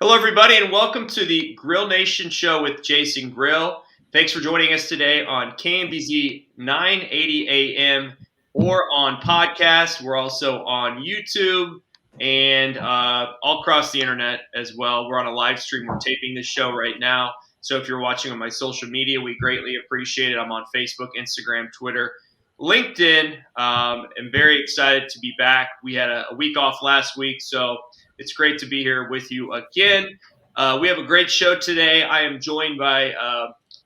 Hello, everybody, and welcome to the Grill Nation show with Jason Grill. Thanks for joining us today on KMBZ 980 AM or on podcast. We're also on YouTube and all across the internet as well. We're on a live stream. We're taping this show right now. So if you're watching on my social media, we greatly appreciate it. I'm on Facebook, Instagram, Twitter, LinkedIn. I'm very excited to be back. We had a week off last week, so it's great to be here with you again. We have a great show today. I am joined by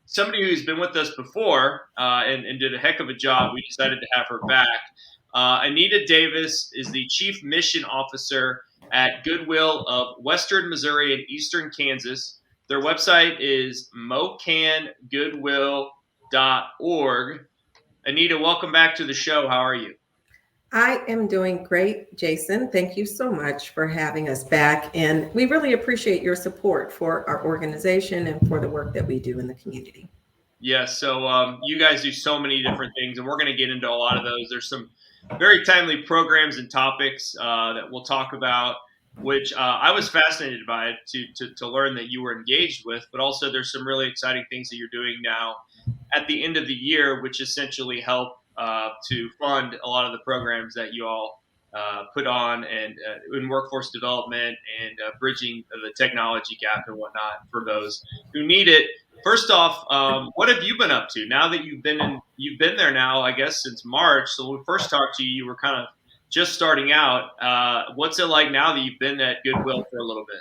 somebody who's been with us before and did a heck of a job. We decided to have her back. Anita Davis is the Chief Mission Officer at Goodwill of Western Missouri and Eastern Kansas. Their website is mocangoodwill.org. Anita, welcome back to the show. How are you? I am doing great, Jason. Thank you so much for having us back. And we really appreciate your support for our organization and for the work that we do in the community. Yes, so you guys do so many different things, and we're going to get into a lot of those. There's some very timely programs and topics that we'll talk about, which I was fascinated by to learn that you were engaged with, but also there's some really exciting things that you're doing now at the end of the year, which essentially help to fund a lot of the programs that you all put on and in workforce development and bridging the technology gap and whatnot for those who need it. First off, what have you been up to now that you've been there now? I guess since March. So when we first talked to you, you were kind of just starting out. What's it like now that you've been at Goodwill for a little bit?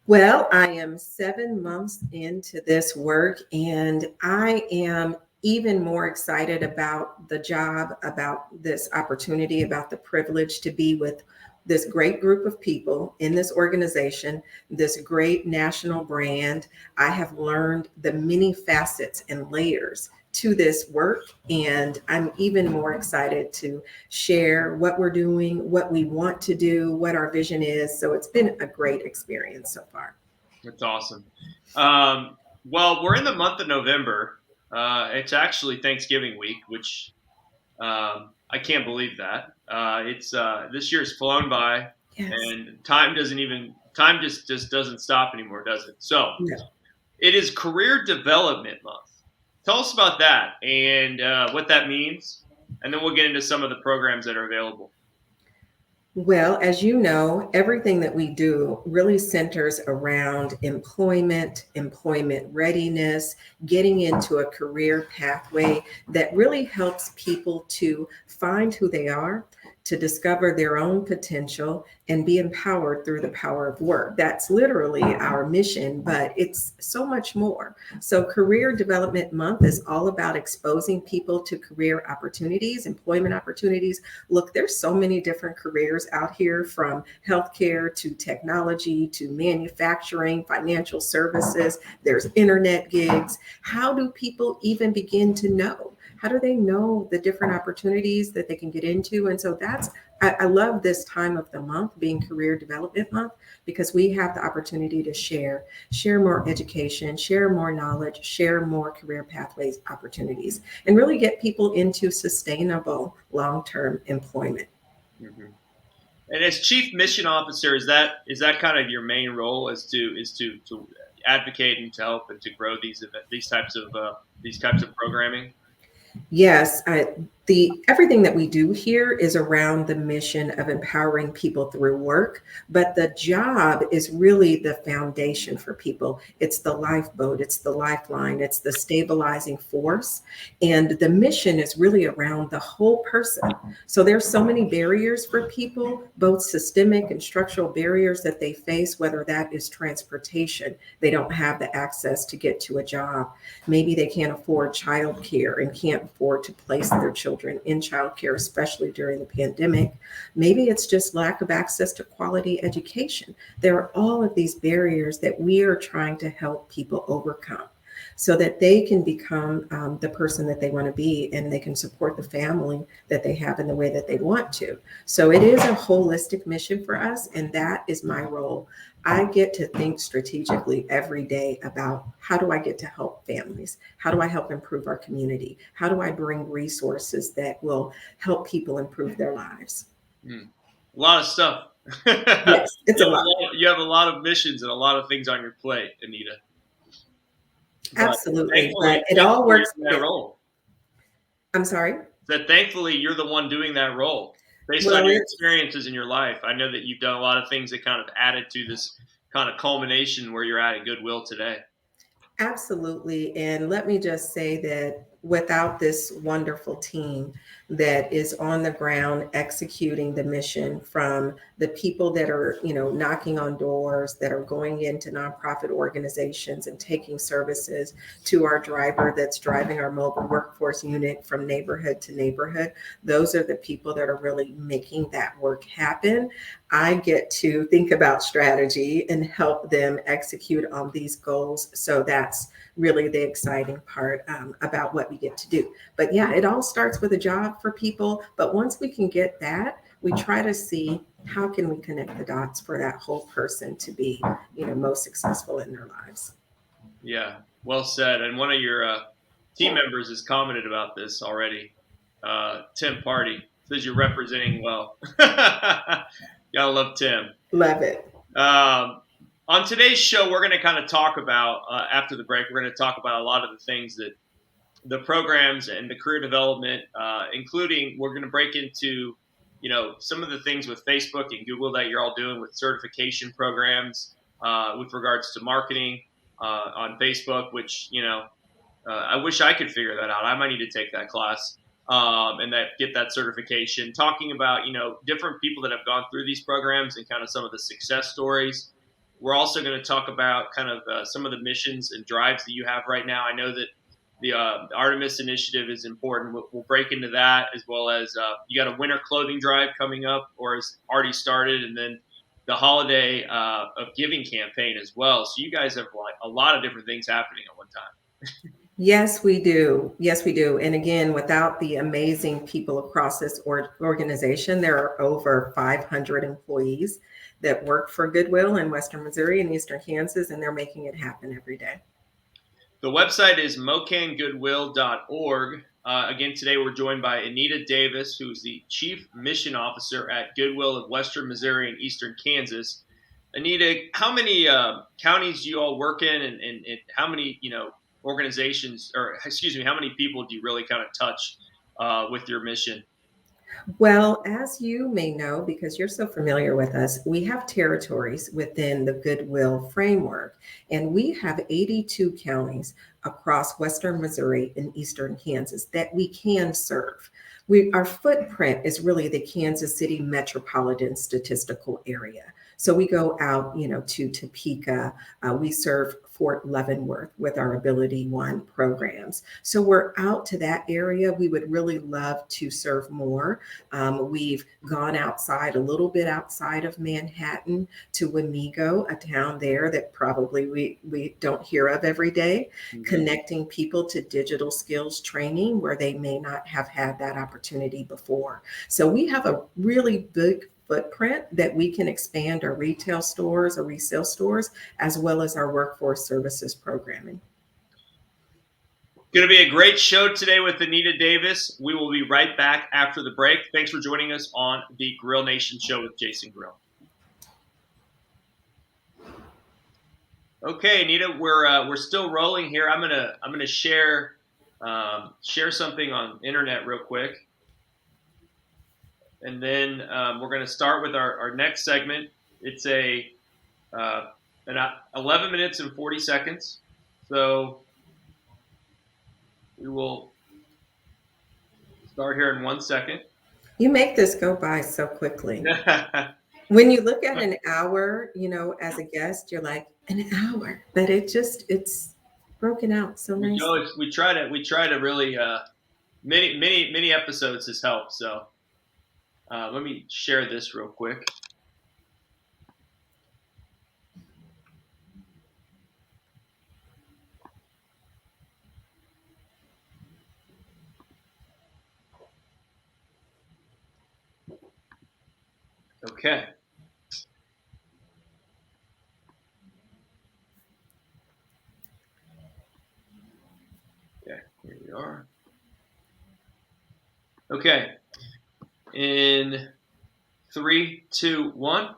Well, I am 7 months into this work, and I am even more excited about the job, about this opportunity, about the privilege to be with this great group of people in this organization, this great national brand. I have learned the many facets and layers to this work, and I'm even more excited to share what we're doing, what we want to do, what our vision is. So it's been a great experience so far. That's awesome. Well, we're in the month of November. It's actually Thanksgiving week, which I can't believe that. It's this year's flown by, Yes. and time just doesn't stop anymore, does it? So No. it is Career Development Month. Tell us about that and what that means, and then we'll get into some of the programs that are available. Well, as you know, everything that we do really centers around employment, employment readiness, getting into a career pathway that really helps people to find who they are, to discover their own potential, and be empowered through the power of work. That's literally our mission, but it's so much more. So, Career Development Month is all about exposing people to career opportunities, employment opportunities. Look, there's so many different careers out here, from healthcare to technology to manufacturing, financial services. There's internet gigs. How do people even begin to know? How do they know the different opportunities that they can get into? And so I love this time of the month being Career Development Month, because we have the opportunity to share more education, share more knowledge, share more career pathways opportunities, and really get people into sustainable long-term employment. Hmm. And as Chief Mission Officer, is that kind of your main role, is to advocate and to help and to grow these types of programming? Yes, the everything that we do here is around the mission of empowering people through work, but the job is really the foundation for people. It's the lifeboat, it's the lifeline, it's the stabilizing force, and the mission is really around the whole person. So there's so many barriers for people, both systemic and structural barriers that they face, whether that is transportation, they don't have the access to get to a job. Maybe they can't afford childcare and can't afford to place their children in childcare, especially during the pandemic. Maybe it's just lack of access to quality education. There are all of these barriers that we are trying to help people overcome so that they can become the person that they want to be, and they can support the family that they have in the way that they want to. So it is a holistic mission for us, and that is my role. I get to think strategically every day about, how do I get to help families? How do I help improve our community? How do I bring resources that will help people improve their lives? Hmm. A lot of stuff. Yes, it's a lot. You have a lot of missions and a lot of things on your plate, Anita. But Absolutely, thankfully, but it all thankfully works you're in that together. role. I'm sorry? That thankfully you're the one doing that role. Based on Well, your it's experiences in your life, I know that you've done a lot of things that kind of added to this kind of culmination where you're at Goodwill today. absolutely. And let me just say that without this wonderful team that is on the ground executing the mission, from the people that are, knocking on doors, that are going into nonprofit organizations and taking services, to our driver that's driving our mobile workforce unit from neighborhood to neighborhood, those are the people that are really making that work happen. I get to think about strategy and help them execute on these goals. So that's really the exciting part about what we get to do. But yeah, it all starts with a job for people. But once we can get that, we try to see how can we connect the dots for that whole person to be, most successful in their lives. Yeah, well said. And one of your team members has commented about this already. Tim Party says you're representing well. Gotta love Tim. Love it. On today's show, we're going to kind of talk about, after the break, we're going to talk about a lot of the things that the programs and the career development, including we're going to break into, some of the things with Facebook and Google that you're all doing with certification programs with regards to marketing on Facebook, which, I wish I could figure that out. I might need to take that class and get that certification. Talking about different people that have gone through these programs and kind of some of the success stories. We're also going to talk about kind of some of the missions and drives that you have right now. I know that the Artemis Initiative is important. We'll break into that, as well as you got a winter clothing drive coming up, or has already started, and then the holiday of giving campaign as well. So you guys have like a lot of different things happening at one time. Yes, we do. Yes, we do. And again, without the amazing people across this organization, there are over 500 employees that work for Goodwill in Western Missouri and Eastern Kansas, and they're making it happen every day. The website is mocangoodwill.org. Again, today we're joined by Anita Davis, who's the Chief Mission Officer at Goodwill of Western Missouri and Eastern Kansas. Anita, how many counties do you all work in, and how many organizations, or excuse me, how many people do you really kind of touch with your mission? Well, as you may know, because you're so familiar with us, we have territories within the Goodwill framework, and we have 82 counties across Western Missouri and Eastern Kansas that we can serve. Our footprint is really the Kansas City metropolitan statistical area. So we go out, to Topeka. We serve Fort Leavenworth with our Ability One programs. So we're out to that area. We would really love to serve more. We've gone outside, a little bit outside of Manhattan, to Wamego, a town there that probably we don't hear of every day, connecting people to digital skills training where they may not have had that opportunity before. So we have a really big footprint that we can expand our retail stores or resale stores, as well as our workforce services programming. Going to be a great show today with Anita Davis. We will be right back after the break. Thanks for joining us on the Grill Nation show with Jason Grill. Okay, Anita, we're still rolling here. I'm gonna share something on internet real quick, and then we're gonna start with our next segment. It's an 11 minutes and 40 seconds. So we will start here in 1 second. You make this go by so quickly. When you look at an hour, as a guest, you're like, an hour, but it's broken out so nicely. We try to really many episodes has helped. So let me share this real quick. Okay. Okay, here we are. Okay. In Three, two, one.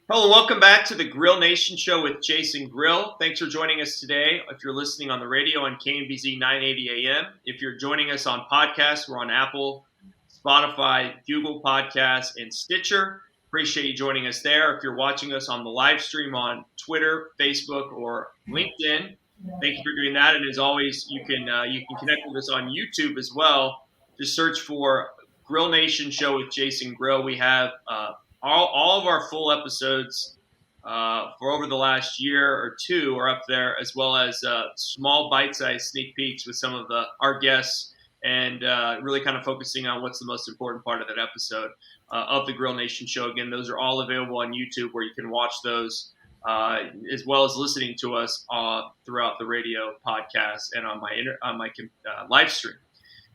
Hello, welcome back to the Grill Nation Show with Jason Grill. Thanks for joining us today. If you're listening on the radio on KMBZ 980 AM, if you're joining us on podcasts, we're on Apple, Spotify, Google Podcasts, and Stitcher. Appreciate you joining us there. If you're watching us on the live stream on Twitter, Facebook, or LinkedIn, thank you for doing that. And as always, you can connect with us on YouTube as well. Just search for Grill Nation Show with Jason Grill. We have all of our full episodes for over the last year or two are up there, as well as small bite-sized sneak peeks with some of our guests, and really kind of focusing on what's the most important part of that episode of the Grill Nation Show. Again, those are all available on YouTube, where you can watch those as well as listening to us throughout the radio podcast and on my live stream.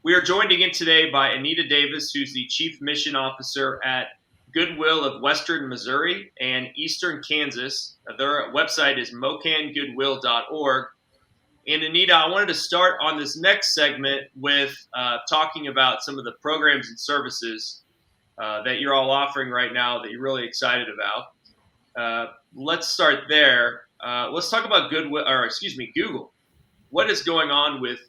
We are joined again today by Anita Davis, who's the Chief Mission Officer at Goodwill of Western Missouri and Eastern Kansas. Their website is mocangoodwill.org. And Anita, I wanted to start on this next segment with talking about some of the programs and services that you're all offering right now that you're really excited about. Let's start there. Let's talk about Google. What is going on with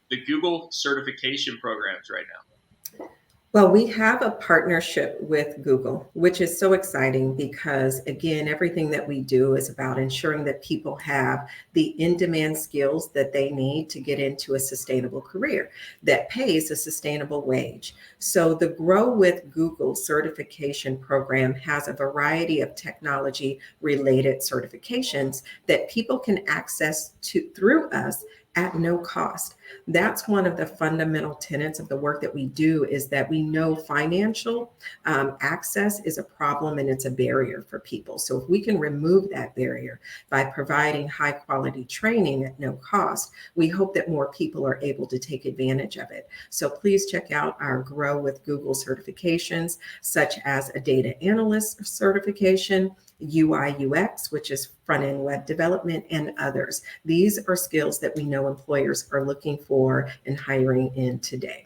the Google certification programs right now? Well, we have a partnership with Google, which is so exciting because, again, everything that we do is about ensuring that people have the in-demand skills that they need to get into a sustainable career that pays a sustainable wage. So the Grow with Google certification program has a variety of technology-related certifications that people can access through us at no cost. That's one of the fundamental tenets of the work that we do, is that we know financial access is a problem and it's a barrier for people. So if we can remove that barrier by providing high quality training at no cost, we hope that more people are able to take advantage of it. So please check out our Grow with Google certifications, such as a data analyst certification, UI UX, which is front-end web development, and others. These are skills that we know employers are looking for and hiring in today.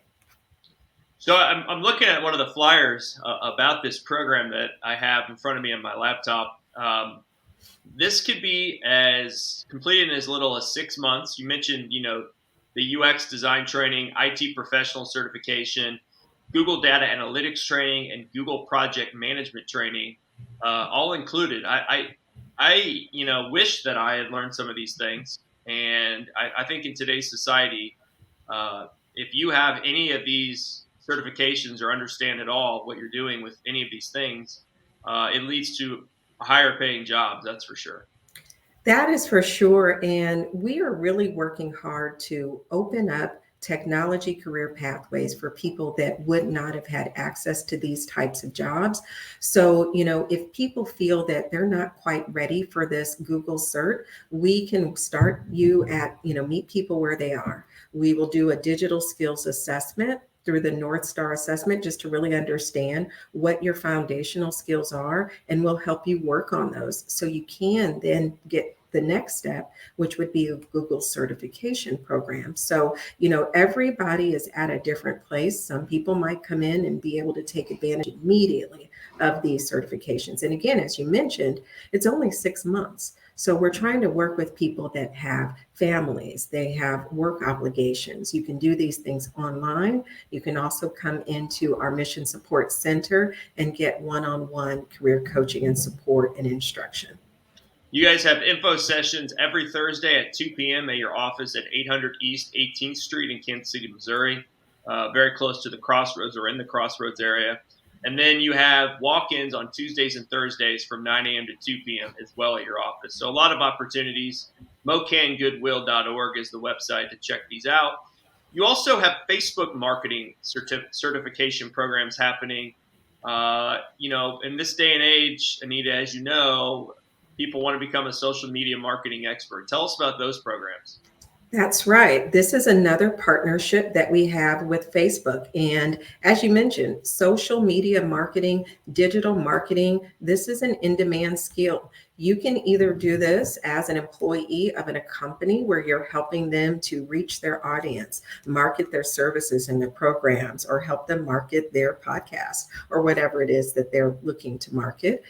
So I'm looking at one of the flyers about this program that I have in front of me on my laptop. This could be as completed in as little as 6 months. You mentioned, the UX design training, IT professional certification, Google data analytics training, and Google project management training. All included. I wish that I had learned some of these things, and I think in today's society, if you have any of these certifications or understand at all what you're doing with any of these things, it leads to higher paying jobs. That's for sure. That is for sure, and we are really working hard to open up technology career pathways for people that would not have had access to these types of jobs. So, if people feel that they're not quite ready for this Google cert, we can start you at, meet people where they are. We will do a digital skills assessment through the North Star assessment, just to really understand what your foundational skills are, and we'll help you work on those so you can then get the next step, which would be a Google certification program. So, everybody is at a different place. Some people might come in and be able to take advantage immediately of these certifications. And again, as you mentioned, it's only 6 months. So we're trying to work with people that have families, they have work obligations. You can do these things online. You can also come into our Mission Support Center and get one-on-one career coaching and support and instruction. You guys have info sessions every Thursday at 2 p.m. at your office at 800 East 18th Street in Kansas City, Missouri, very close to the Crossroads, or in the Crossroads area. And then you have walk-ins on Tuesdays and Thursdays from 9 a.m. to 2 p.m. as well at your office. So a lot of opportunities. mocangoodwill.org is the website to check these out. You also have Facebook marketing certification programs happening. In this day and age, Anita, as you know, people want to become a social media marketing expert. Tell us about those programs. That's right. This is another partnership that we have with Facebook. And as you mentioned, social media marketing, digital marketing, this is an in demand skill. You can either do this as an employee of a company where you're helping them to reach their audience, market their services and their programs, or help them market their podcast or whatever it is that they're looking to market.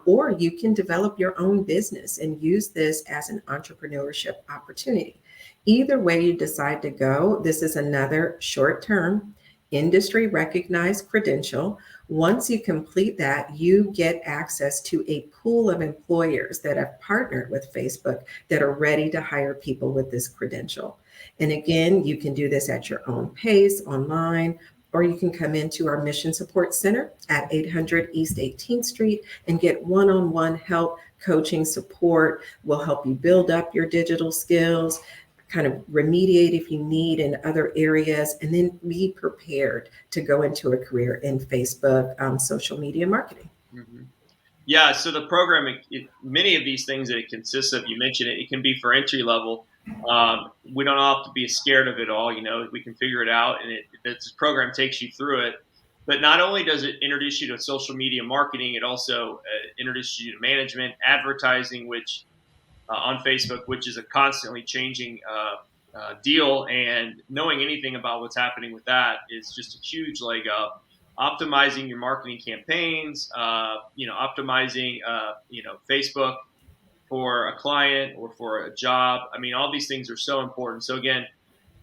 Or you can develop your own business and use this as an entrepreneurship opportunity. Either way you decide to go, this is another short term, industry recognized credential. Once you complete that, you get access to a pool of employers that have partnered with Facebook that are ready to hire people with this credential. And again, you can do this at your own pace online, or you can come into our Mission Support Center at 800 East 18th Street and get one on one help, coaching, support. We'll help you build up your digital skills, kind of remediate if you need in other areas, and then be prepared to go into a career in Facebook social media marketing. Mm-hmm. Yeah, so the program, many of these things that it consists of, you mentioned it can be for entry level. We don't have to be scared of it all. We can figure it out, and this program takes you through it. But not only does it introduce you to social media marketing, it also introduces you to management, advertising, which on Facebook, which is a constantly changing deal. And knowing anything about what's happening with that is just a huge leg up. Optimizing your marketing campaigns, optimizing, Facebook for a client or for a job. I mean, all these things are so important. So again,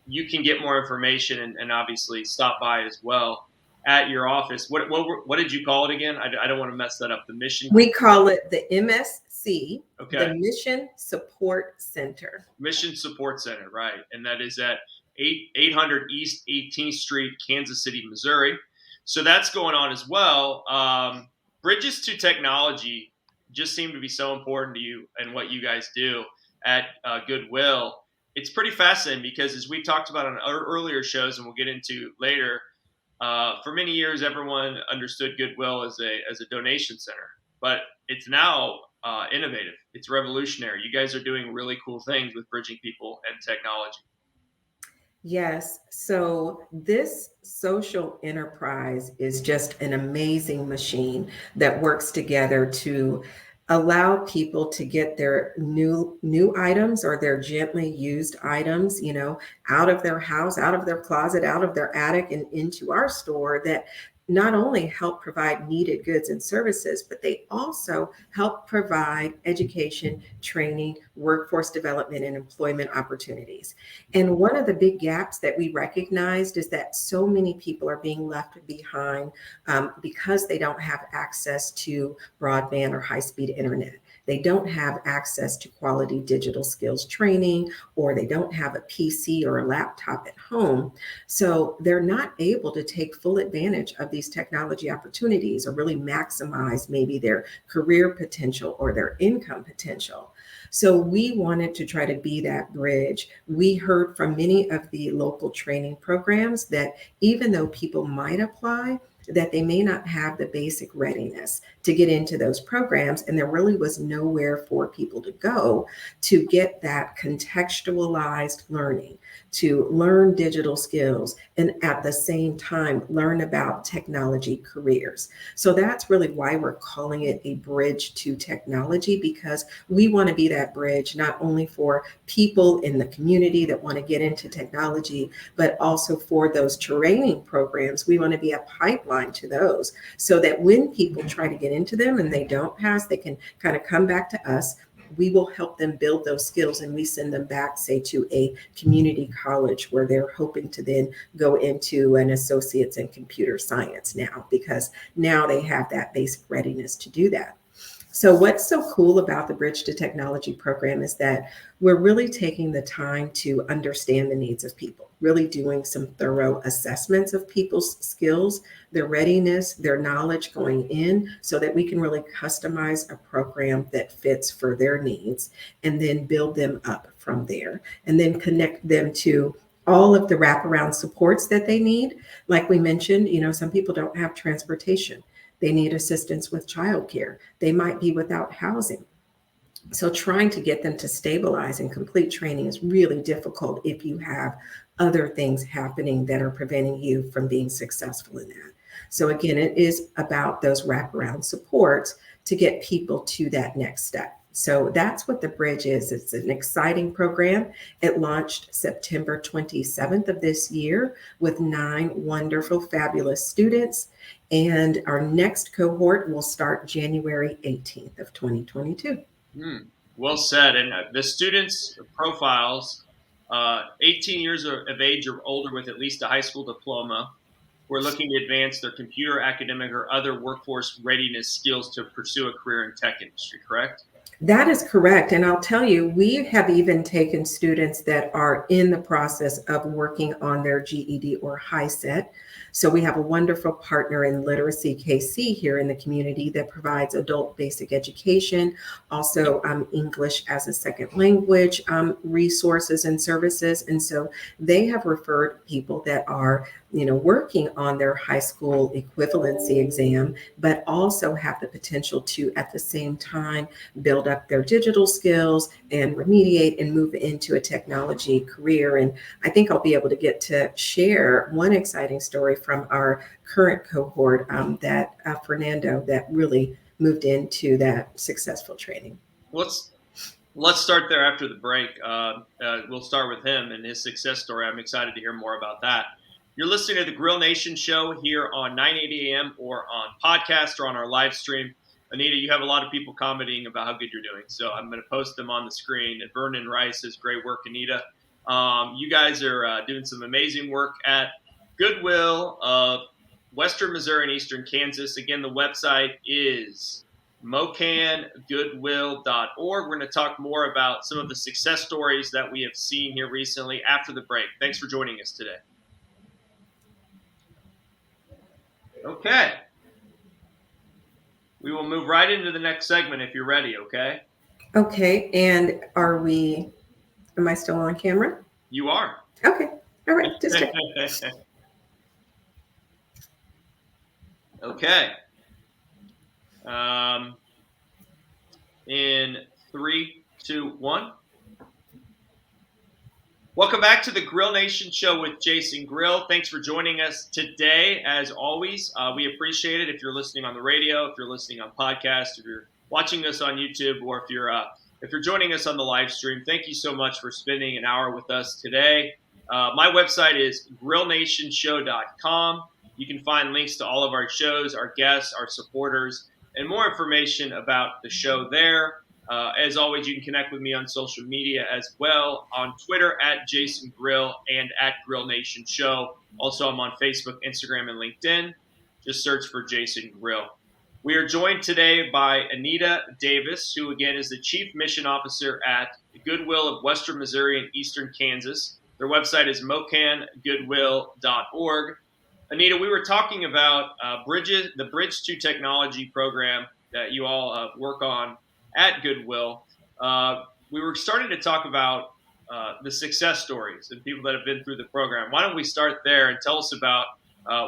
you can get more information and obviously stop by as well at your office. What did you call it again? I don't want to mess that up. The mission. We call it the MSC, Okay. The Mission Support Center. Mission Support Center, right? And that is at 800 East 18th Street, Kansas City, Missouri. So that's going on as well. Bridges to technology just seem to be so important to you and what you guys do at Goodwill. It's pretty fascinating because, as we talked about on earlier shows, and we'll get into later, for many years everyone understood Goodwill as a donation center, but it's now innovative. It's revolutionary. You guys are doing really cool things with bridging people and technology. Yes. So this social enterprise is just an amazing machine that works together to allow people to get their new items or their gently used items, out of their house, out of their closet, out of their attic and into our store that not only help provide needed goods and services, but they also help provide education, training, workforce development, and employment opportunities. And one of the big gaps that we recognized is that so many people are being left behind because they don't have access to broadband or high-speed internet. They don't have access to quality digital skills training, or they don't have a PC or a laptop at home. So they're not able to take full advantage of these technology opportunities or really maximize maybe their career potential or their income potential. So we wanted to try to be that bridge. We heard from many of the local training programs that even though people might apply, that they may not have the basic readiness to get into those programs. And there really was nowhere for people to go to get that contextualized learning, to learn digital skills, and at the same time, learn about technology careers. So that's really why we're calling it a bridge to technology, because we want to be that bridge, not only for people in the community that want to get into technology, but also for those training programs. We want to be a pipeline to those so that when people try to get into them and they don't pass, they can kind of come back to us. We will help them build those skills, and we send them back, say, to a community college where they're hoping to then go into an associate's in computer science now, because now they have that basic readiness to do that. So what's so cool about the Bridge to Technology program is that we're really taking the time to understand the needs of people, really doing some thorough assessments of people's skills, their readiness, their knowledge going in, so that we can really customize a program that fits for their needs, and then build them up from there, and then connect them to all of the wraparound supports that they need. Like we mentioned, some people don't have transportation. They need assistance with childcare. They might be without housing. So trying to get them to stabilize and complete training is really difficult if you have other things happening that are preventing you from being successful in that. So again, it is about those wraparound supports to get people to that next step. So that's what the bridge is. It's an exciting program. It launched September 27th of this year with 9 wonderful, fabulous students. And our next cohort will start January 18th of 2022. Well said. And the students' profiles, 18 years of age or older with at least a high school diploma, who are looking to advance their computer, academic, or other workforce readiness skills to pursue a career in tech industry, correct? That is correct. And I'll tell you, we have even taken students that are in the process of working on their GED or high set. So we have a wonderful partner in Literacy KC here in the community that provides adult basic education, also English as a second language resources and services. And so they have referred people that are, working on their high school equivalency exam, but also have the potential to, at the same time, build up their digital skills and remediate and move into a technology career. And I think I'll be able to get to share one exciting story from our current cohort that Fernando that really moved into that successful training. Let's start there after the break. We'll start with him and his success story. I'm excited to hear more about that. You're listening to the Grill Nation show here on 980 AM or on podcast or on our live stream. Anita, you have a lot of people commenting about how good you're doing, so I'm going to post them on the screen. And Vernon Rice says, great work, Anita. You guys are doing some amazing work at Goodwill of Western Missouri and Eastern Kansas. Again, the website is mocangoodwill.org. We're going to talk more about some of the success stories that we have seen here recently after the break. Thanks for joining us today. Okay. We will move right into the next segment if you're ready, okay? Okay, and am I still on camera? You are. Okay, all right, just check. Okay. In 3, 2, 1. Welcome back to the Grill Nation show with Jason Grill. Thanks for joining us today. As always, we appreciate it. If you're listening on the radio, if you're listening on podcast, if you're watching us on YouTube, or if you're joining us on the live stream, thank you so much for spending an hour with us today. My website is grillnationshow.com. You can find links to all of our shows, our guests, our supporters, and more information about the show there. As always, you can connect with me on social media as well, on Twitter at Jason Grill and at Grill Nation Show. Also, I'm on Facebook, Instagram, and LinkedIn. Just search for Jason Grill. We are joined today by Anita Davis, who again is the Chief Mission Officer at Goodwill of Western Missouri and Eastern Kansas. Their website is mocangoodwill.org. Anita, we were talking about the Bridge to Technology program that you all work on at Goodwill. We were starting to talk about the success stories and people that have been through the program. Why don't we start there and tell us about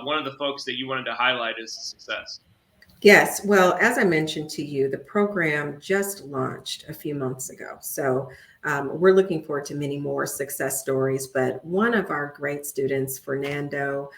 one of the folks that you wanted to highlight as a success? Yes. Well, as I mentioned to you, the program just launched a few months ago. So we're looking forward to many more success stories. But one of our great students, Fernando,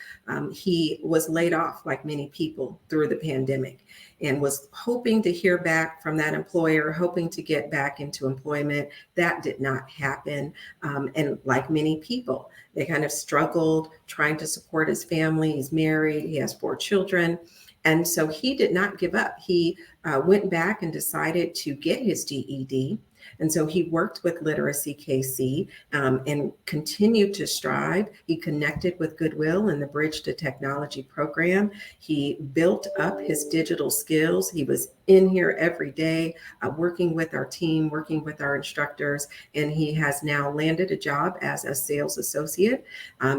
he was laid off like many people through the pandemic and was hoping to hear back from that employer, hoping to get back into employment. That did not happen. And like many people, they kind of struggled trying to support his family. He's married. He has 4 children. And so he did not give up. He went back and decided to get his GED. And so he worked with Literacy KC and continued to strive. He connected with Goodwill and the Bridge to Technology program. He built up his digital skills. He was in here every day, working with our team, working with our instructors, and he has now landed a job as a sales associate.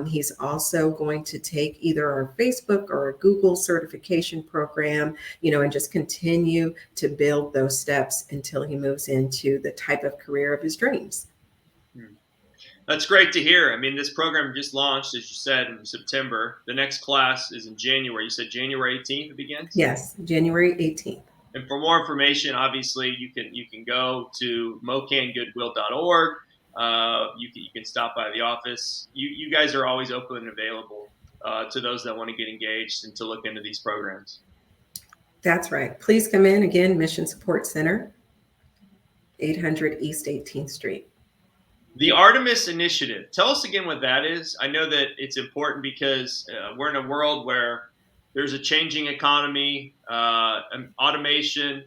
He's also going to take either our Facebook or a Google certification program, and just continue to build those steps until he moves into the type of career of his dreams. That's great to hear. I mean, this program just launched, as you said, in September. The next class is in January. You said January 18th it begins? Yes, January 18th. And for more information, obviously, you can go to mocangoodwill.org. You can stop by the office. You guys are always open and available to those that want to get engaged and to look into these programs. That's right. Please come in again, Mission Support Center, 800 East 18th Street. The Artemis Initiative. Tell us again what that is. I know that it's important because we're in a world where there's a changing economy, automation,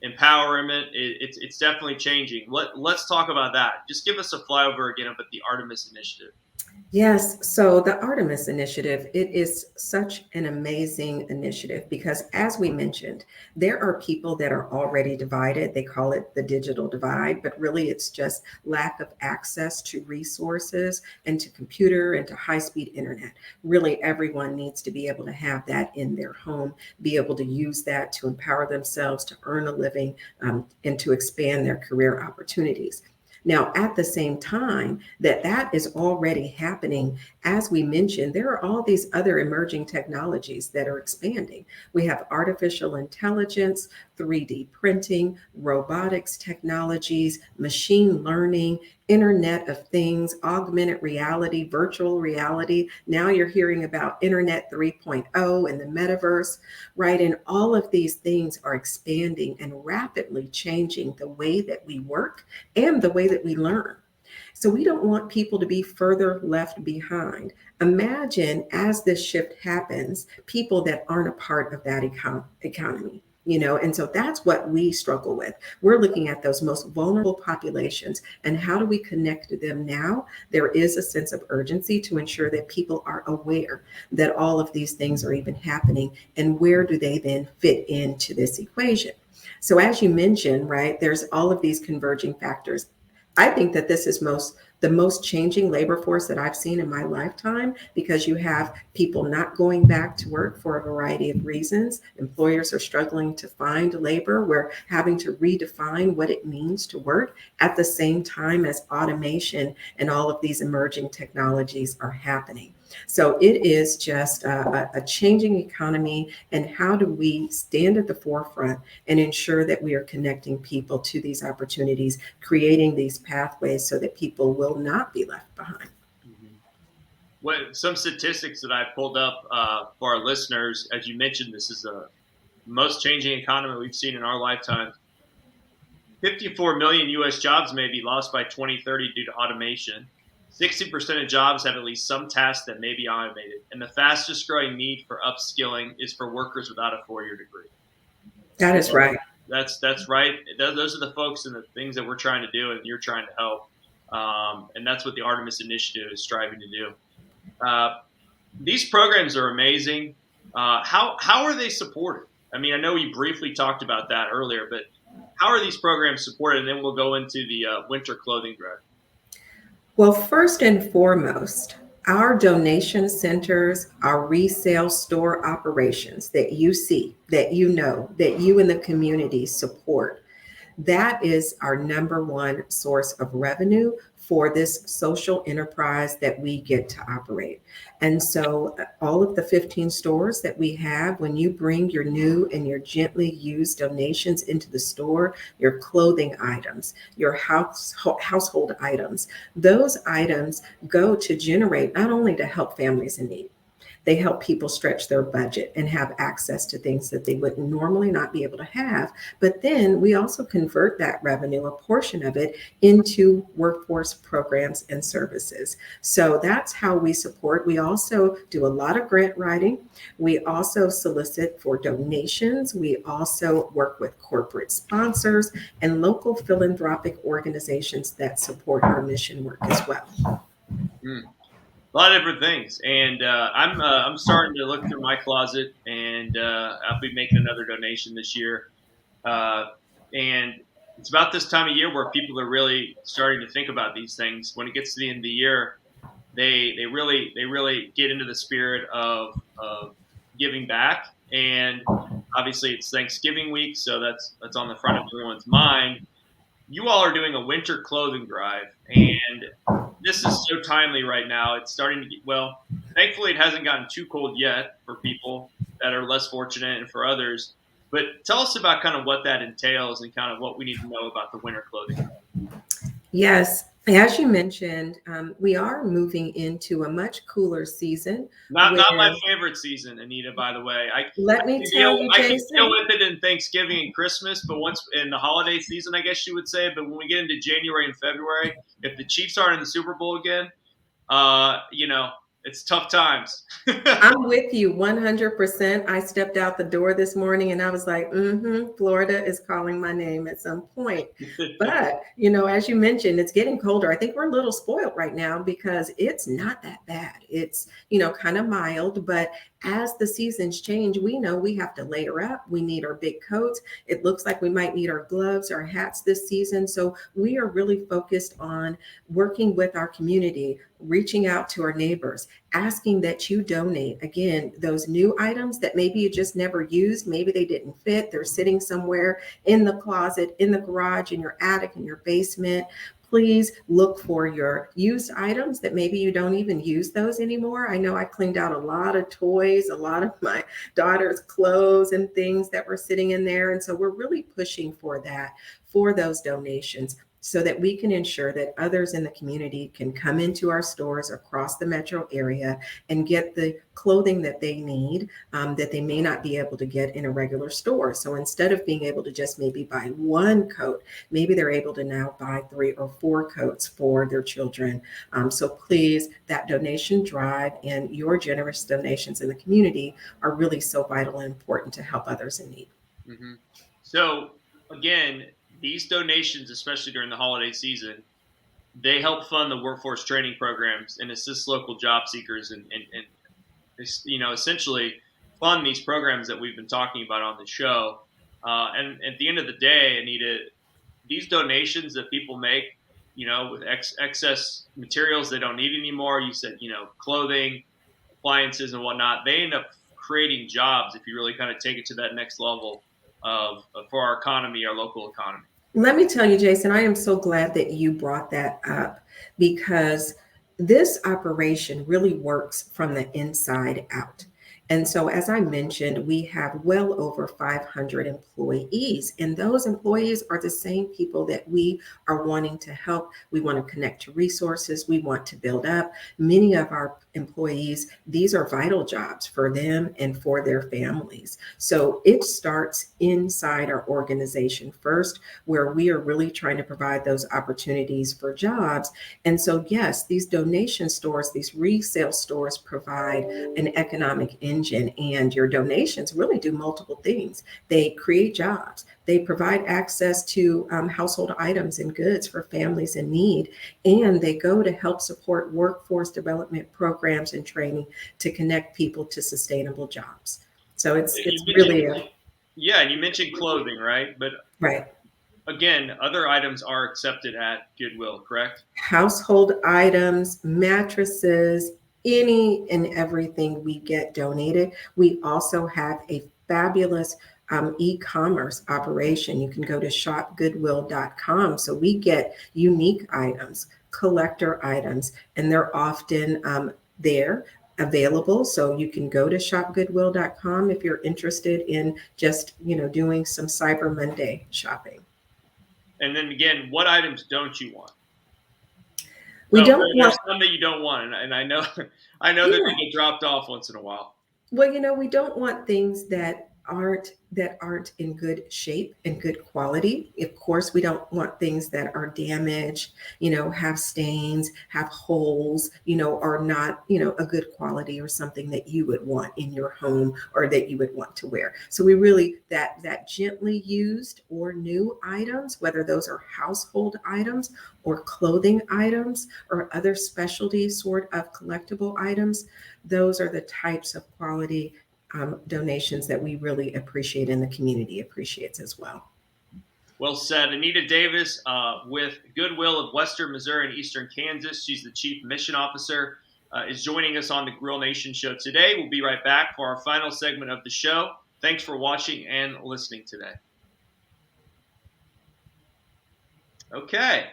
empowerment. It's definitely changing. Let's talk about that. Just give us a flyover again about the Artemis Initiative. Yes, so the Artemis Initiative, it is such an amazing initiative because, as we mentioned, there are people that are already divided. They call it the digital divide, but really it's just lack of access to resources and to computer and to high-speed internet. Really, everyone needs to be able to have that in their home, be able to use that to empower themselves, to earn a living, and to expand their career opportunities. Now, at the same time that is already happening, as we mentioned, there are all these other emerging technologies that are expanding. We have artificial intelligence, 3D printing, robotics technologies, machine learning, Internet of Things, augmented reality, virtual reality. Now you're hearing about Internet 3.0 and the metaverse, right? And all of these things are expanding and rapidly changing the way that we work and the way that we learn. So we don't want people to be further left behind. Imagine as this shift happens, people that aren't a part of that economy. And so that's what we struggle with. We're looking at those most vulnerable populations and how do we connect to them now? There is a sense of urgency to ensure that people are aware that all of these things are even happening and where do they then fit into this equation? So as you mentioned, right, there's all of these converging factors. I think that this is the most changing labor force that I've seen in my lifetime because you have people not going back to work for a variety of reasons. Employers are struggling to find labor. We're having to redefine what it means to work at the same time as automation and all of these emerging technologies are happening. So it is just a changing economy. And how do we stand at the forefront and ensure that we are connecting people to these opportunities, creating these pathways so that people will not be left behind? Some statistics that I pulled up for our listeners, as you mentioned, this is the most changing economy we've seen in our lifetime. 54 million U.S. jobs may be lost by 2030 due to automation. 60% of jobs have at least some task that may be automated. And the fastest growing need for upskilling is for workers without a 4-year degree. That is right. That's right. Those are the folks and the things that we're trying to do and you're trying to help. And that's what the Artemis Initiative is striving to do. These programs are amazing. How are they supported? I mean, I know we briefly talked about that earlier, but how are these programs supported? And then we'll go into the winter clothing drive. Well, first and foremost, our donation centers, our resale store operations that you see, that you know, that you in the community support, that is our number one source of revenue for this social enterprise that we get to operate. And so all of the 15 stores that we have, when you bring your new and your gently used donations into the store, your clothing items, your household items, those items go to generate not only to help families in need, they help people stretch their budget and have access to things that they would normally not be able to have. But then we also convert that revenue, a portion of it, into workforce programs and services. So that's how we support. We also do a lot of grant writing. We also solicit for donations. We also work with corporate sponsors and local philanthropic organizations that support our mission work as well. A lot of different things, and I'm starting to look through my closet, and I'll be making another donation this year. And it's about this time of year where people are really starting to think about these things. When it gets to the end of the year, they really get into the spirit of giving back. And obviously, it's Thanksgiving week, so that's on the front of everyone's mind. You all are doing a winter clothing drive, and this is so timely right now. It's starting to get, well, thankfully it hasn't gotten too cold yet for people that are less fortunate, and for others, But tell us about kind of what that entails and kind of what we need to know about the winter clothing. Yes, as you mentioned, we are moving into a much cooler season Not where, my favorite season, Anita. By the way, let me tell you, I can deal Jason, with it in Thanksgiving and Christmas, but once in the holiday season, I guess you would say. But when we get into January and February, if the Chiefs aren't in the Super Bowl again, it's tough times. I'm with you 100%. I stepped out the door this morning and I was like, Florida is calling my name at some point. But, as you mentioned, it's getting colder. I think we're a little spoiled right now because it's not that bad. It's, kind of mild, but as the seasons change, we know we have to layer up. We need our big coats. It looks like we might need our gloves, our hats this season. So we are really focused on working with our community, reaching out to our neighbors, asking that you donate again those new items that maybe you just never used, maybe they didn't fit, they're sitting somewhere in the closet, in the garage, in your attic, in your basement. Please look for your used items that maybe you don't even use those anymore. I know I cleaned out a lot of toys, a lot of my daughter's clothes and things that were sitting in there, and so we're really pushing for that, for those donations, so that we can ensure that others in the community can come into our stores across the metro area and get the clothing that they need, that they may not be able to get in a regular store. So instead of being able to just maybe buy one coat, maybe they're able to now buy 3 or 4 coats for their children. So please, that donation drive and your generous donations in the community are really so vital and important to help others in need. Mm-hmm. So again, these donations, especially during the holiday season, they help fund the workforce training programs and assist local job seekers and essentially fund these programs that we've been talking about on the show. And at the end of the day, Anita, these donations that people make, with excess materials they don't need anymore, you said, clothing, appliances, and whatnot, they end up creating jobs if you really kind of take it to that next level for our economy, our local economy. Let me tell you, Jason, I am so glad that you brought that up because this operation really works from the inside out. And so, as I mentioned, we have well over 500 employees, and those employees are the same people that we are wanting to help. We want to connect to resources, we want to build up. Many of our employees, these are vital jobs for them and for their families. So, it starts inside our organization first, where we are really trying to provide those opportunities for jobs. And so, yes, these donation stores, these resale stores provide an economic engine, and your donations really do multiple things. They create jobs, they provide access to household items and goods for families in need, and they go to help support workforce development programs and training to connect people to sustainable jobs. So it's really Yeah, and you mentioned clothing, right? But right. again, other items are accepted at Goodwill, correct? Household items, mattresses, any and everything we get donated. We also have a fabulous e-commerce operation. You can go to shopgoodwill.com. So we get unique items, collector items, and they're often there available. So you can go to shopgoodwill.com if you're interested in just, doing some Cyber Monday shopping. And then again, what items don't you want? We So don't there's want, some that you don't want, and I know I know that yeah. they get dropped off once in a while. Well, we don't want things that aren't in good shape and good quality. Of course, we don't want things that are damaged, have stains, have holes, are not, a good quality or something that you would want in your home or that you would want to wear. So we really that gently used or new items, whether those are household items or clothing items or other specialty sort of collectible items, those are the types of quality donations that we really appreciate and the community appreciates as well. Well said. Anita Davis with Goodwill of Western Missouri and Eastern Kansas. She's the Chief Mission Officer, is joining us on the Grill Nation show today. We'll be right back for our final segment of the show. Thanks for watching and listening today. Okay.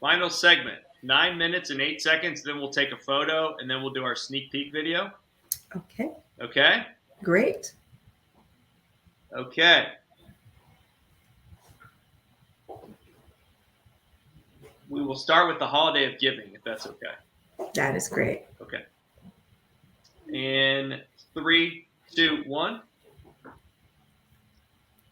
Final segment, 9 minutes and 8 seconds. Then we'll take a photo and then we'll do our sneak peek video. Okay, Okay. great. Okay. We will start with the holiday of giving, if that's okay. That is great. Okay. And 3, 2, 1.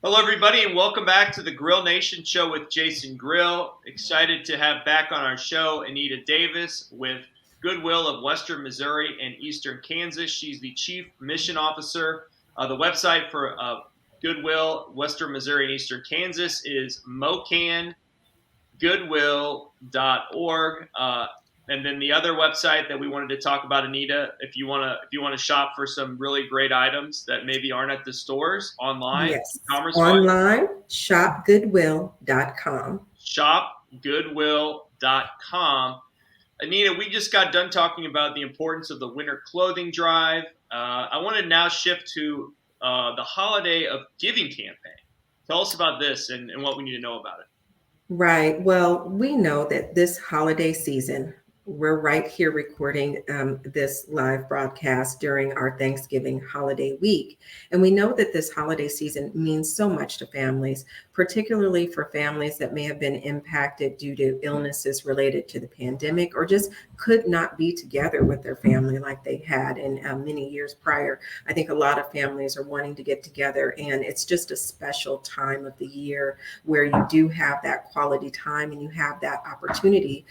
Hello, everybody, and welcome back to the Grill Nation show with Jason Grill. Excited to have back on our show Anita Davis with Goodwill of Western Missouri and Eastern Kansas. She's the Chief Mission Officer. The website for Goodwill, Western Missouri and Eastern Kansas is mocangoodwill.org. And then the other website that we wanted to talk about, Anita, if you want to shop for some really great items that maybe aren't at the stores online, Yes. commerce wise, Online, shopgoodwill.com. shopgoodwill.com. Anita, we just got done talking about the importance of the winter clothing drive. I want to now shift to the holiday of giving campaign. Tell us about this and what we need to know about it. Right. Well, we know that this holiday season, we're right here recording this live broadcast during our Thanksgiving holiday week. And we know that this holiday season means so much to families, particularly for families that may have been impacted due to illnesses related to the pandemic or just could not be together with their family like they had in many years prior. I think a lot of families are wanting to get together, and it's just a special time of the year where you do have that quality time and you have that opportunity.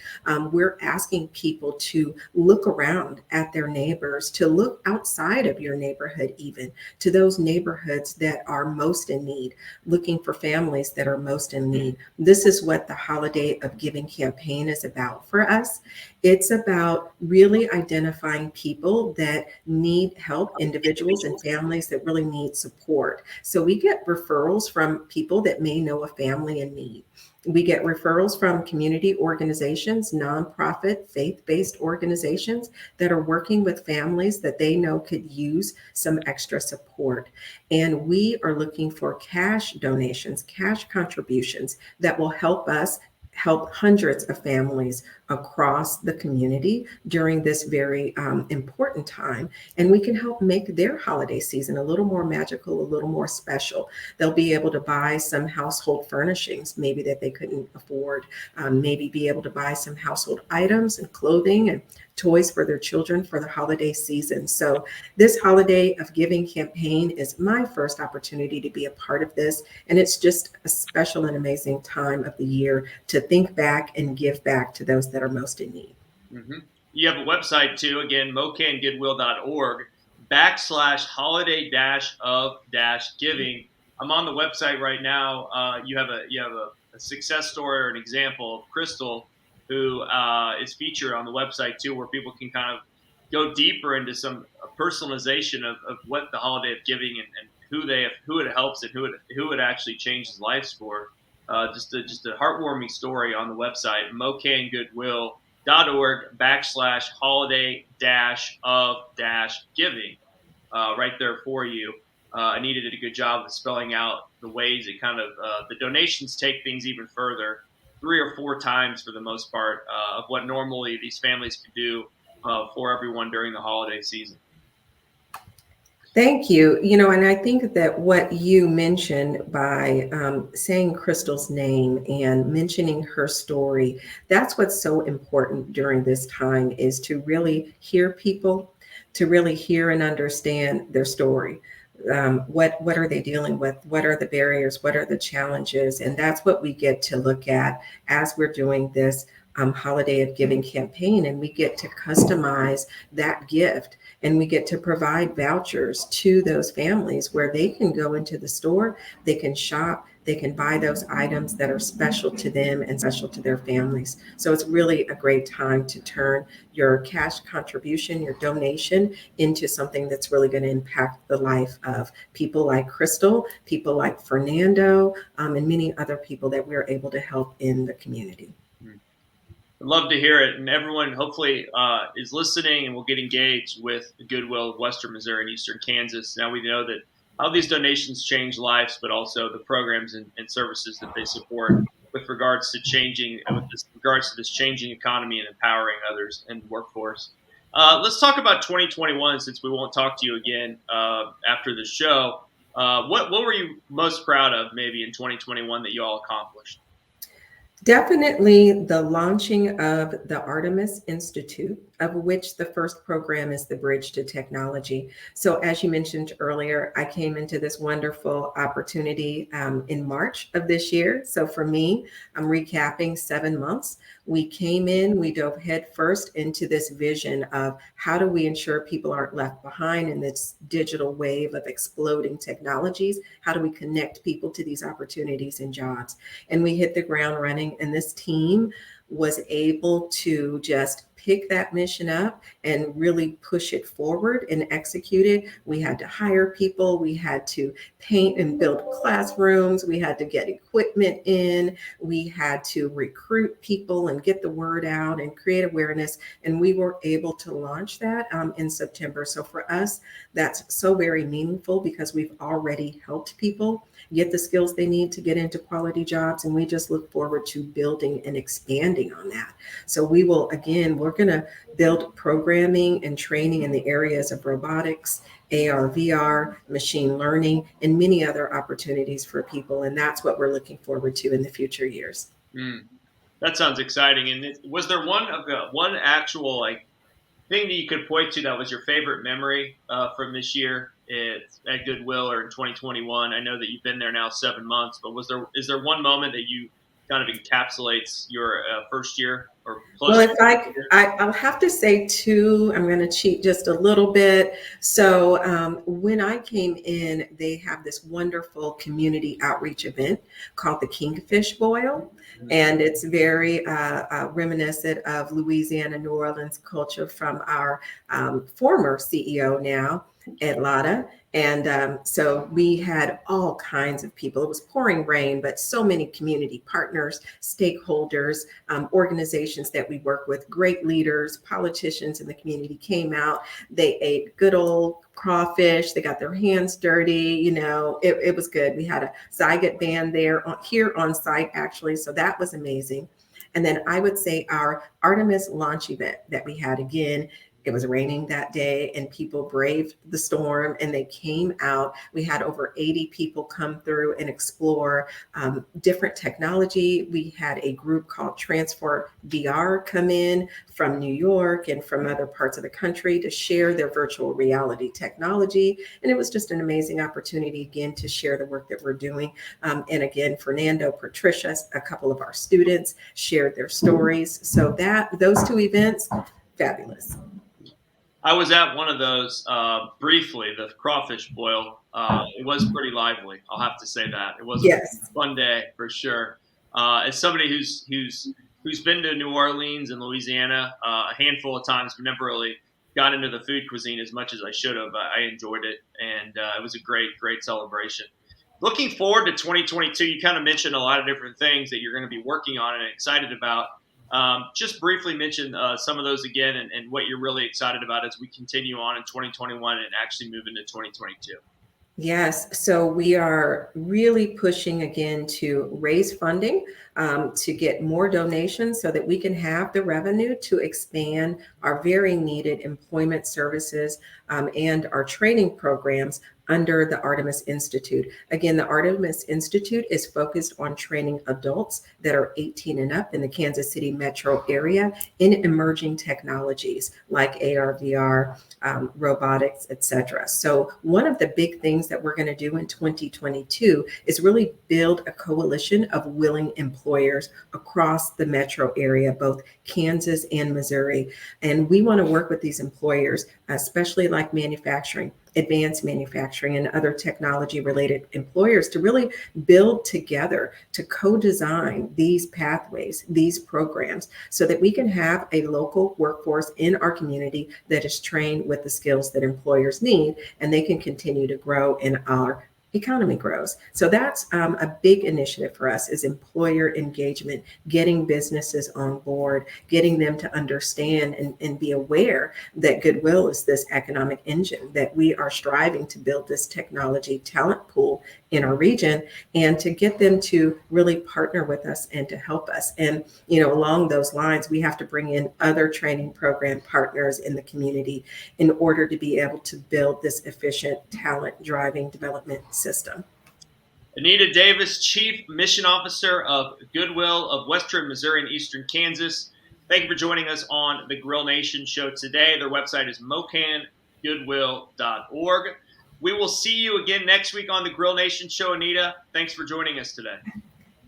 We're asking people to look around at their neighbors, to look outside of your neighborhood, even to those neighborhoods that are most in need, looking for families that are most in need. This is what the Holiday of Giving campaign is about for us. It's about really identifying people that need help, individuals and families that really need support. So we get referrals from people that may know a family in need. We get referrals from community organizations, nonprofit, faith-based organizations that are working with families that they know could use some extra support. And we are looking for cash donations, cash contributions that will help us help hundreds of families across the community during this very important time. And we can help make their holiday season a little more magical, a little more special. They'll be able to buy some household furnishings, maybe that they couldn't afford, maybe be able to buy some household items and clothing and toys for their children for the holiday season. So this Holiday of Giving campaign is my first opportunity to be a part of this. And it's just a special and amazing time of the year to think back and give back to those that are most in need. Mm-hmm. You have a website too, again, mocangoodwill.org /holiday-of-giving. I'm on the website right now. You have a success story or an example of Crystal, who is featured on the website too, where people can kind of go deeper into some personalization of what the holiday of giving and who it helps and who it actually changes lives for. Just a heartwarming story on the website, mocangoodwill.org /holiday-of-giving, right there for you. Anita did a good job of spelling out the ways it kind of the donations take things even further, 3 or 4 times for the most part of what normally these families could do for everyone during the holiday season. Thank you. And I think that what you mentioned by saying Crystal's name and mentioning her story, that's what's so important during this time, is to really hear people, to really hear and understand their story. What are they dealing with? What are the barriers? What are the challenges? And that's what we get to look at as we're doing this Holiday of Giving campaign, and we get to customize that gift, and we get to provide vouchers to those families where they can go into the store, they can shop, they can buy those items that are special to them and special to their families. So it's really a great time to turn your cash contribution, your donation, into something that's really going to impact the life of people like Crystal, people like Fernando, and many other people that we're able to help in the community. I'd love to hear it, and everyone hopefully is listening and will get engaged with the Goodwill of Western Missouri and Eastern Kansas. Now we know that how these donations change lives, but also the programs and services that they support with regards to this changing economy and empowering others in the workforce. Let's talk about 2021, since we won't talk to you again after the show. What were you most proud of maybe in 2021 that you all accomplished? Definitely the launching of the Artemis Institute, of which the first program is the Bridge to Technology. So, as you mentioned earlier, I came into this wonderful opportunity in March of this year. So, for me, I'm recapping 7 months. We came in, we dove headfirst into this vision of how do we ensure people aren't left behind in this digital wave of exploding technologies? How do we connect people to these opportunities and jobs? And we hit the ground running. And this team was able to just pick that mission up and really push it forward and execute it. We had to hire people, we had to paint and build classrooms, we had to get equipment in, we had to recruit people and get the word out and create awareness. And we were able to launch that in September. So for us, that's so very meaningful because we've already helped people get the skills they need to get into quality jobs. And we just look forward to building and expanding on that. So we will, again, we're going to build programming and training in the areas of robotics, AR, VR, machine learning, and many other opportunities for people. And that's what we're looking forward to in the future years. That sounds exciting. And was there one actual thing that you could point to that was your favorite memory from this year at Goodwill or in 2021? I know that you've been there now 7 months, but is there one moment that you kind of encapsulates your first year or close? Well, I'll have to say two. I'm going to cheat just a little bit. So when I came in, they have this wonderful community outreach event called the Kingfish Boil. And it's very reminiscent of Louisiana, New Orleans culture from our former CEO now, Ed Latta. And so we had all kinds of people. It was pouring rain, but so many community partners, stakeholders, organizations that we work with, great leaders, politicians in the community came out. They ate good old crawfish. They got their hands dirty. It was good. We had a Zygot band here on site, actually. So that was amazing. And then I would say our Artemis Launch event that we had again. It was raining that day and people braved the storm and they came out. We had over 80 people come through and explore different technology. We had a group called Transfer VR come in from New York and from other parts of the country to share their virtual reality technology. And it was just an amazing opportunity again to share the work that we're doing. And again, Fernando, Patricia, a couple of our students shared their stories. So those two events, fabulous. I was at one of those briefly, the crawfish boil. It was pretty lively. I'll have to say that. It was a fun day for sure. As somebody who's been to New Orleans and Louisiana a handful of times, but never really got into the food cuisine as much as I should have, I enjoyed it, and it was a great celebration. Looking forward to 2022, you kind of mentioned a lot of different things that you're going to be working on and excited about. Just briefly mention some of those again and what you're really excited about as we continue on in 2021 and actually move into 2022. Yes, so we are really pushing again to raise funding to get more donations so that we can have the revenue to expand our very needed employment services and our training programs under the Artemis Institute. Again, the Artemis Institute is focused on training adults that are 18 and up in the Kansas City metro area in emerging technologies like AR, VR, robotics, etc. So one of the big things that we're going to do in 2022 is really build a coalition of willing employers across the metro area, both Kansas and Missouri. And we want to work with these employers, especially like manufacturing, advanced manufacturing and other technology related employers to really build together to co-design these pathways, these programs, so that we can have a local workforce in our community that is trained with the skills that employers need, and they can continue to grow in our economy grows. So that's a big initiative for us is employer engagement, getting businesses on board, getting them to understand and be aware that Goodwill is this economic engine, that we are striving to build this technology talent pool in our region and to get them to really partner with us and to help us. And, along those lines, we have to bring in other training program partners in the community in order to be able to build this efficient talent driving development system. Anita Davis, Chief Mission Officer of Goodwill of Western Missouri and Eastern Kansas. Thank you for joining us on the Grill Nation show today. Their website is mocangoodwill.org. We will see you again next week on the Grill Nation show. Anita, thanks for joining us today.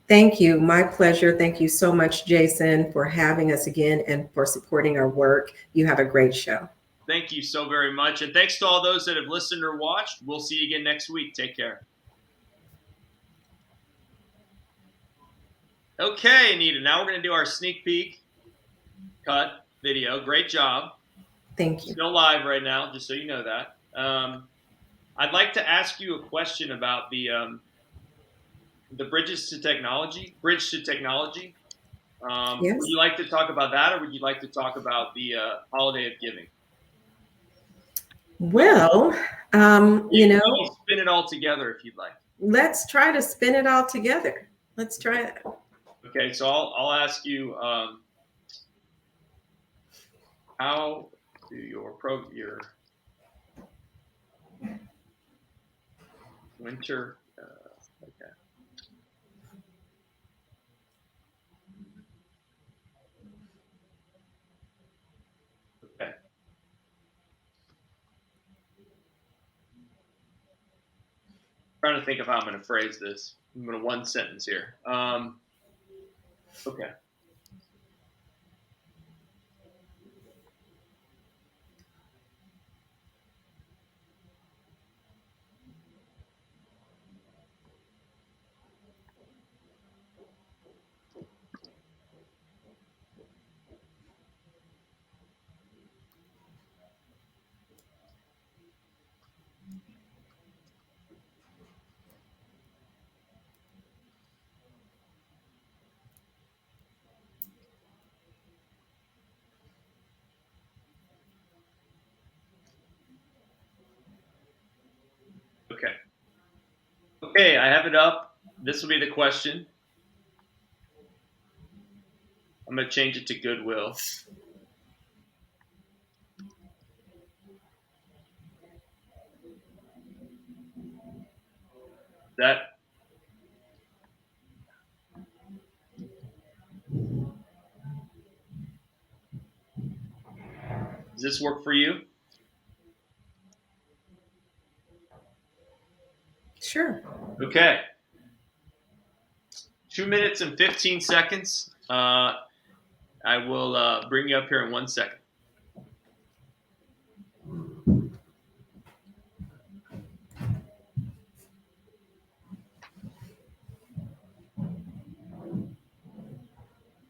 Thank you. My pleasure. Thank you so much, Jason, for having us again and for supporting our work. You have a great show. Thank you so very much. And thanks to all those that have listened or watched. We'll see you again next week. Take care. Okay, Anita, now we're going to do our sneak peek cut video. Great job. Thank you. Still live right now, just so you know that. I'd like to ask you a question about the bridge to technology. Yes. Would you like to talk about that, or would you like to talk about the holiday of giving? Well, you can spin it all together if you'd like. Let's try to spin it all together. Let's try that. Okay, so I'll ask you, how do your winter, okay. Okay. Trying to think of how I'm going to phrase this. I'm going to one sentence here. Okay. Okay, I have it up. This will be the question. I'm going to change it to Goodwill. Does this work for you? Sure. Okay. 2 minutes and 15 seconds. I will bring you up here in 1 second.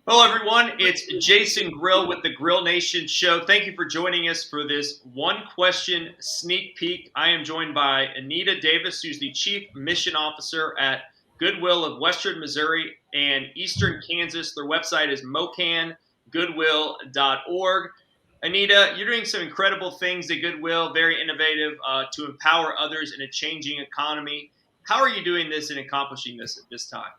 Hello, everyone. It's Jason Grill with the Grill Nation show. Thank you for joining us for this one question sneak peek. I am joined by Anita Davis, who's the Chief Mission Officer at Goodwill of Western Missouri and Eastern Kansas. Their website is mocangoodwill.org. Anita, you're doing some incredible things at Goodwill, very innovative to empower others in a changing economy. How are you doing this and accomplishing this at this time?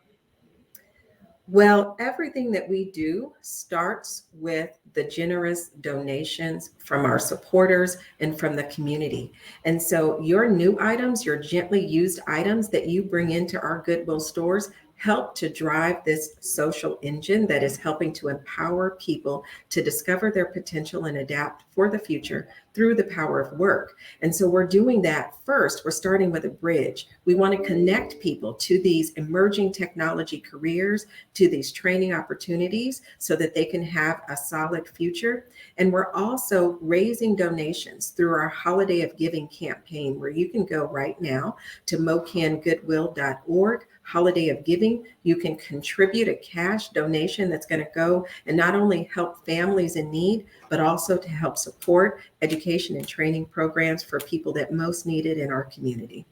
Well, everything that we do starts with the generous donations from our supporters and from the community. And so your new items, your gently used items that you bring into our Goodwill stores help to drive this social engine that is helping to empower people to discover their potential and adapt for the future through the power of work. And so we're doing that first. We're starting with a bridge. We want to connect people to these emerging technology careers, to these training opportunities so that they can have a solid future. And we're also raising donations through our Holiday of Giving campaign, where you can go right now to mocangoodwill.org. Holiday of Giving. You can contribute a cash donation that's going to go and not only help families in need, but also to help support education and training programs for people that most need it in our community.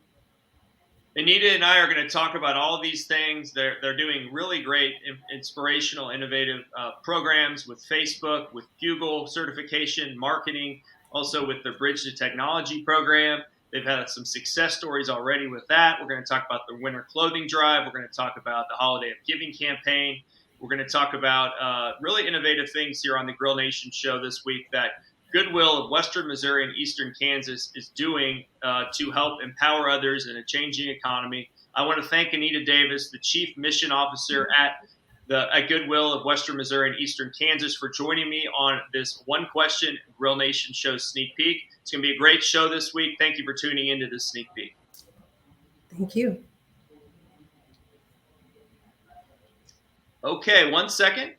Anita and I are going to talk about all of these things. They're doing really great, inspirational, innovative programs with Facebook, with Google certification, marketing, also with their Bridge to Technology program. They've had some success stories already with that. We're going to talk about the winter clothing drive. We're going to talk about the Holiday of Giving campaign. We're going to talk about really innovative things here on the Grill Nation show this week that Goodwill of Western Missouri and Eastern Kansas is doing to help empower others in a changing economy. I want to thank Anita Davis, the Chief Mission Officer at Goodwill of Western Missouri and Eastern Kansas, for joining me on this One Question Grill Nation show sneak peek. It's going to be a great show this week. Thank you for tuning into this sneak peek. Thank you. Okay, 1 second.